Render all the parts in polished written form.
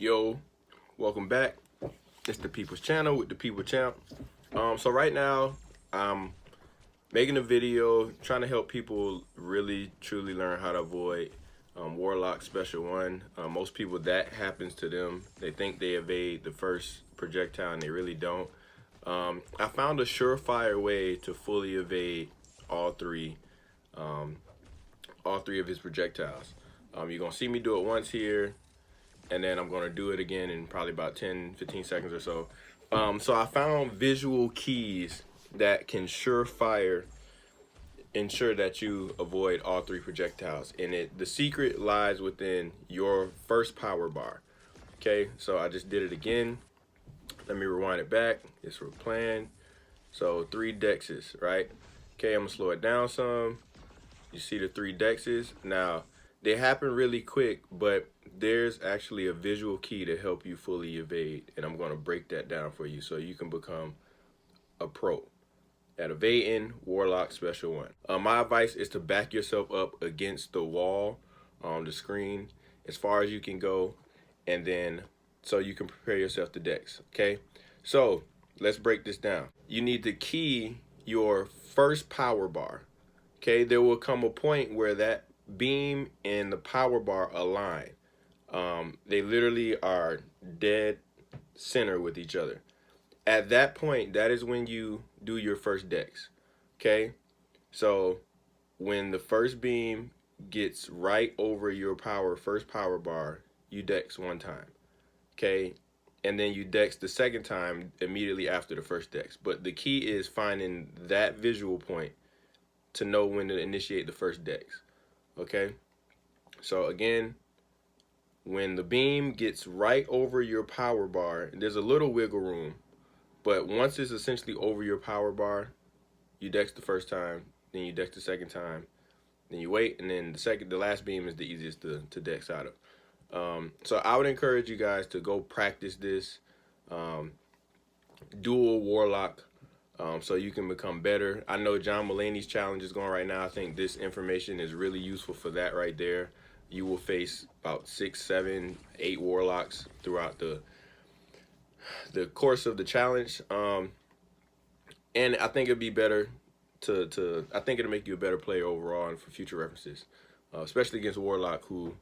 Yo, welcome back. It's the People's Channel with the Ppl Champ. So right now, I'm making a video trying to help people really truly learn how to avoid Warlock Special 1. Most people, that happens to them. They think they evade the first projectile and they really don't. I found a surefire way to fully evade all three of his projectiles. You're gonna see me do it once here, and then I'm gonna do it again in probably about 10-15 seconds or so. So I found visual keys that can surefire ensure that you avoid all three projectiles, and the secret lies within your first power bar. Okay, so I just did it again. Let me rewind it back. It's our plan. So 3 dexes, right? Okay, I'm gonna slow it down some. You see the 3 dexes. Now they happen really quick, but there's actually a visual key to help you fully evade, and I'm going to break that down for you so you can become a pro at evading Warlock Special 1. My advice is to back yourself up against the wall on the screen as far as you can go, and then so you can prepare yourself to dex. Okay, so let's break this down. You need to key your first power bar. Okay, there will come a point where that beam and the power bar align. They literally are dead center with each other. At that point, that is when you do your first dex. Okay, so when the first beam gets right over your first power bar, you dex 1 time. Okay, and then you dex the second time immediately after the first dex. But the key is finding that visual point to know when to initiate the first dex. Okay, so again, when the beam gets right over your power bar, there's a little wiggle room, but once it's essentially over your power bar, you dex the first time, then you dex the second time, then you wait, and then the last beam is the easiest to dex out of. So I would encourage you guys to go practice this dual Warlock so you can become better. I know John Mulaney's challenge is going right now. I think this information is really useful for that right there. You will face about 6, 7, 8 Warlocks throughout the course of the challenge. And I think it'd be better I think it'll make you a better player overall and for future references, especially against Warlock, who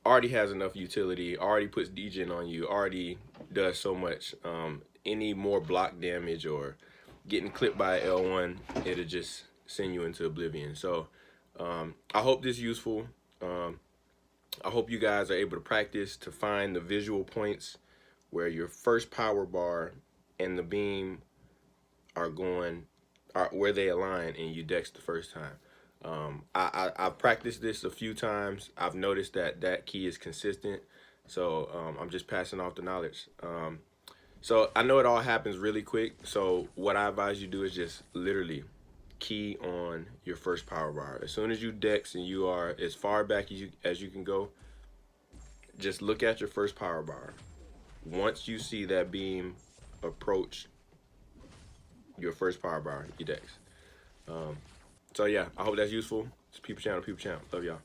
already has enough utility, already puts degen on you, already does so much. Any more block damage or getting clipped by L1, it'll just send you into oblivion. So I hope this is useful. I hope you guys are able to practice to find the visual points where your first power bar and the beam are where they align, and you dex the first time. I've practiced this a few times. I've noticed that key is consistent, so I'm just passing off the knowledge. So I know it all happens really quick, so what I advise you do is just literally key on your first power bar. As soon as you dex and you are as far back as you can go, just look at your first power bar. Once you see that beam approach your first power bar, you dex. So yeah, I hope that's useful. It's Ppl Channel, Ppl Champ. Love y'all.